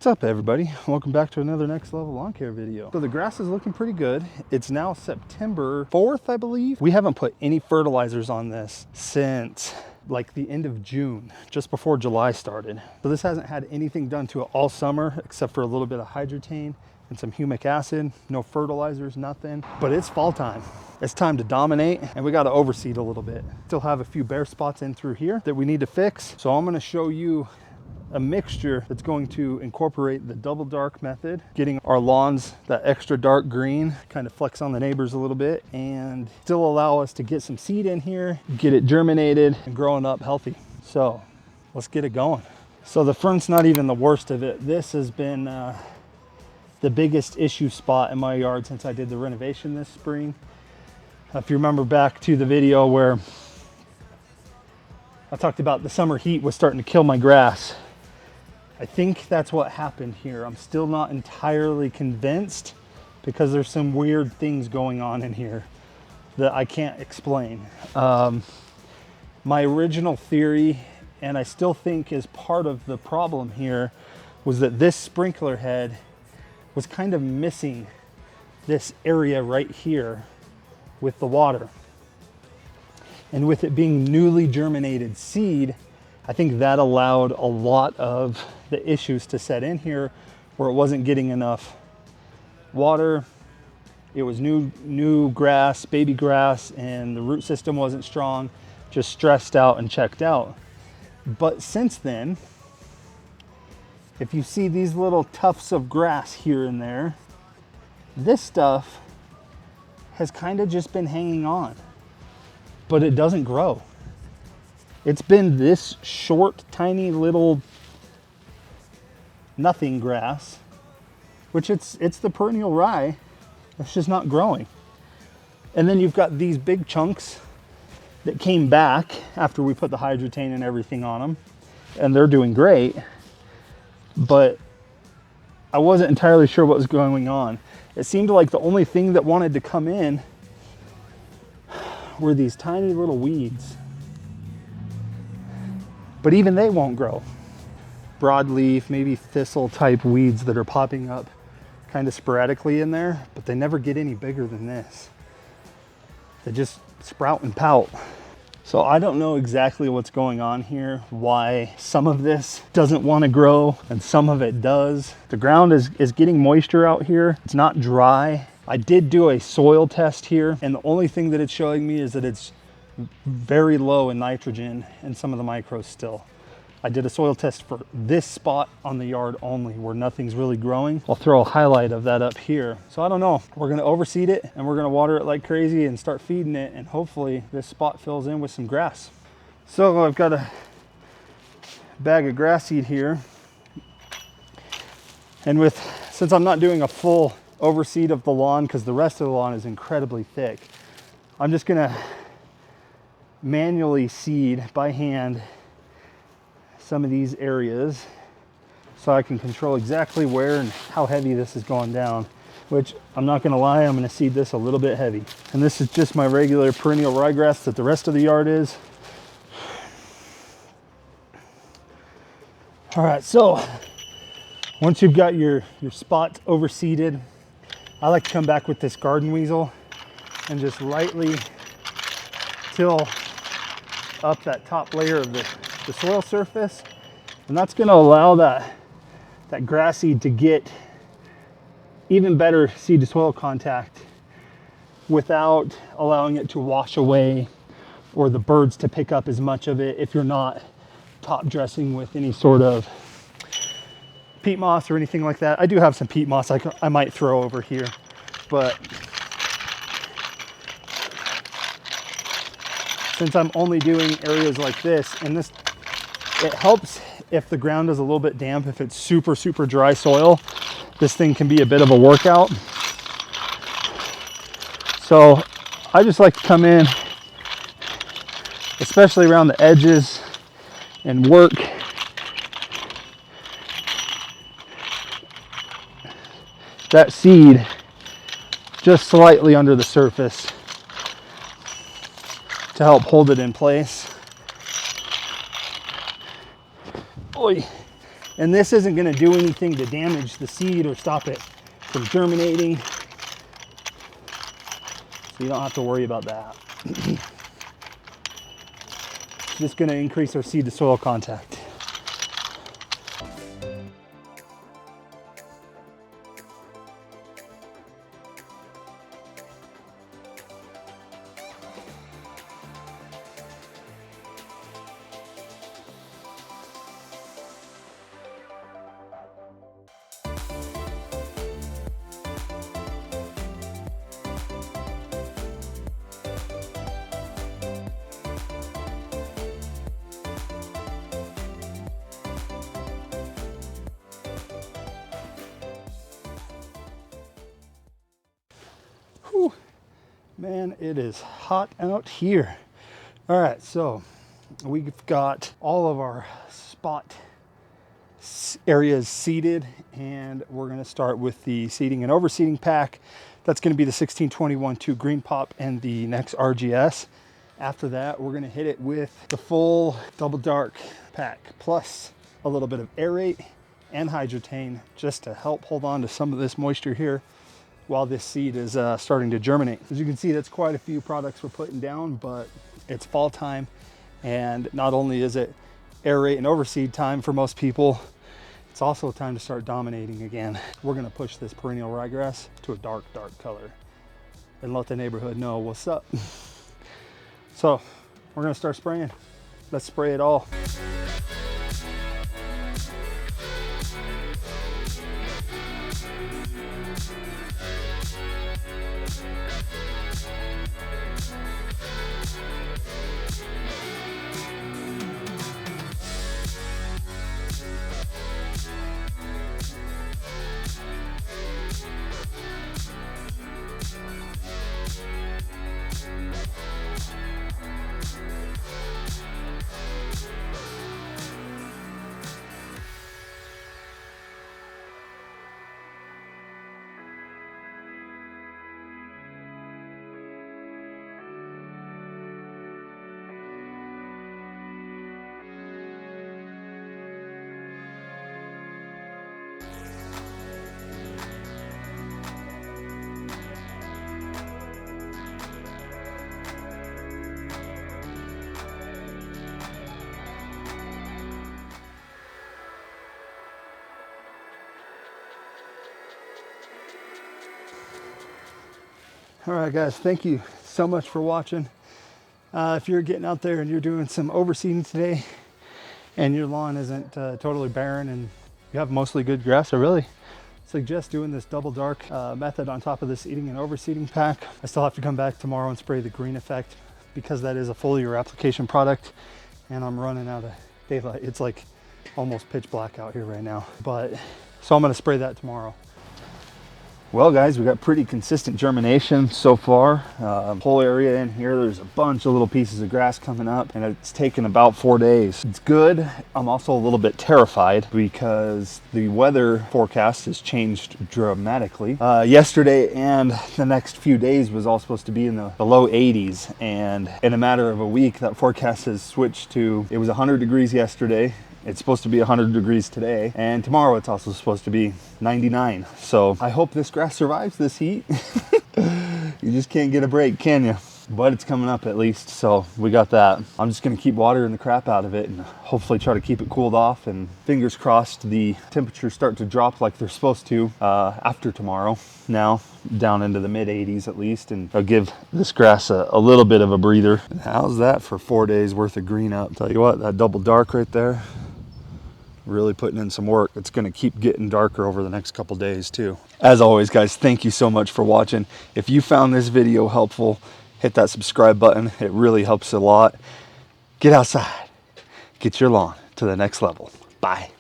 What's up everybody? Welcome back to another Next Level Lawn Care video. So the grass is looking pretty good. It's now September 4th, I believe. We haven't put any fertilizers on this since like the end of June, just before July started. So this hasn't had anything done to it all summer except for a little bit of Hydratain and some humic acid. No fertilizers, nothing. But it's fall time. It's time to dominate, and we got to overseed a little bit. Still have a few bare spots in through here that we need to fix. So I'm going to show you a mixture that's going to incorporate the double dark method, getting our lawns that extra dark green, kind of flex on the neighbors a little bit, and still allow us to get some seed in here, get it germinated and growing up healthy. So let's get it going. So the front's not even the worst of it. This has been the biggest issue spot in my yard since I did the renovation this spring. If you remember back to the video where I talked about the summer heat was starting to kill my grass, I think that's what happened here. I'm still not entirely convinced because there's some weird things going on in here that I can't explain. My original theory, and I still think is part of the problem here, was that this sprinkler head was kind of missing this area right here with the water. And with it being newly germinated seed, I think that allowed a lot of the issues to set in here where it wasn't getting enough water. It was new grass, baby grass, and the root system wasn't strong, just stressed out and checked out. But since then, if you see these little tufts of grass here and there, this stuff has kind of just been hanging on, but it doesn't grow. It's been this short, tiny little nothing grass, which it's the perennial rye. It's just not growing. And then you've got these big chunks that came back after we put the Hydratain and everything on them, and they're doing great. But I wasn't entirely sure what was going on. It seemed like the only thing that wanted to come in were these tiny little weeds. But even they won't grow. Broadleaf, maybe thistle type weeds that are popping up kind of sporadically in there, but they never get any bigger than this. They just sprout and pout. So I don't know exactly what's going on here, why some of this doesn't want to grow and some of it does. The ground is getting moisture out here. It's not dry. I did do a soil test here, and the only thing that it's showing me is that it's very low in nitrogen and some of the micros still. I did a soil test for this spot on the yard only where nothing's really growing. I'll throw a highlight of that up here. So I don't know, we're gonna overseed it and we're gonna water it like crazy and start feeding it, and hopefully this spot fills in with some grass. So I've got a bag of grass seed here, and since I'm not doing a full overseed of the lawn because the rest of the lawn is incredibly thick, I'm just gonna manually seed by hand some of these areas so I can control exactly where and how heavy this is going down, which I'm not gonna lie, I'm gonna seed this a little bit heavy. And this is just my regular perennial ryegrass that the rest of the yard is. All right, so once you've got your spots overseeded, I like to come back with this garden weasel and just lightly till up that top layer of the soil surface, and that's going to allow that grass seed to get even better seed to soil contact without allowing it to wash away or the birds to pick up as much of it if you're not top dressing with any sort of peat moss or anything like that. I do have some peat moss I might throw over here, but since I'm only doing areas like this, and it helps if the ground is a little bit damp. If it's super dry soil, this thing can be a bit of a workout. So I just like to come in, especially around the edges, and work that seed just slightly under the surface to help hold it in place. And this isn't going to do anything to damage the seed or stop it from germinating. So you don't have to worry about that. It's just going to increase our seed to soil contact. Whew. Man, it is hot out here. All right, so we've got all of our spot areas seeded, and we're going to start with the seeding and overseeding pack. That's going to be the 1621-2 Green Pop and the next RGS. After that, we're going to hit it with the full double dark pack, plus a little bit of aerate and Hydratain, just to help hold on to some of this moisture here while this seed is starting to germinate. As you can see, that's quite a few products we're putting down, but it's fall time, and not only is it aerate and overseed time for most people, it's also time to start dominating again. We're gonna push this perennial ryegrass to a dark color and let the neighborhood know what's up. So we're gonna start spraying. Let's spray it all. All right, guys, thank you so much for watching. If you're getting out there and you're doing some overseeding today and your lawn isn't totally barren and you have mostly good grass, I really suggest doing this double dark method on top of the seeding and overseeding pack. I still have to come back tomorrow and spray the green effect because that is a foliar application product, and I'm running out of daylight. It's like almost pitch black out here right now, but so I'm going to spray that tomorrow. Well, guys, we got pretty consistent germination so far. Whole area in here, there's a bunch of little pieces of grass coming up, and it's taken about 4 days. It's good. I'm also a little bit terrified because the weather forecast has changed dramatically. Yesterday and the next few days was all supposed to be in the low 80s, and in a matter of a week, that forecast has switched to, it was 100 degrees yesterday. It's supposed to be 100 degrees today, and tomorrow it's also supposed to be 99. So I hope this grass survives this heat. You just can't get a break, can you? But it's coming up at least, so we got that. I'm just gonna keep watering the crap out of it and hopefully try to keep it cooled off, and fingers crossed the temperatures start to drop like they're supposed to after tomorrow. Now down into the mid 80s at least, and I'll give this grass a little bit of a breather. And how's that for 4 days worth of green up? Tell you what, that double dark right there, really putting in some work. It's going to keep getting darker over the next couple days too. As always, guys, thank you so much for watching. If you found this video helpful, hit that subscribe button. It really helps a lot. Get outside, get your lawn to the next level. Bye.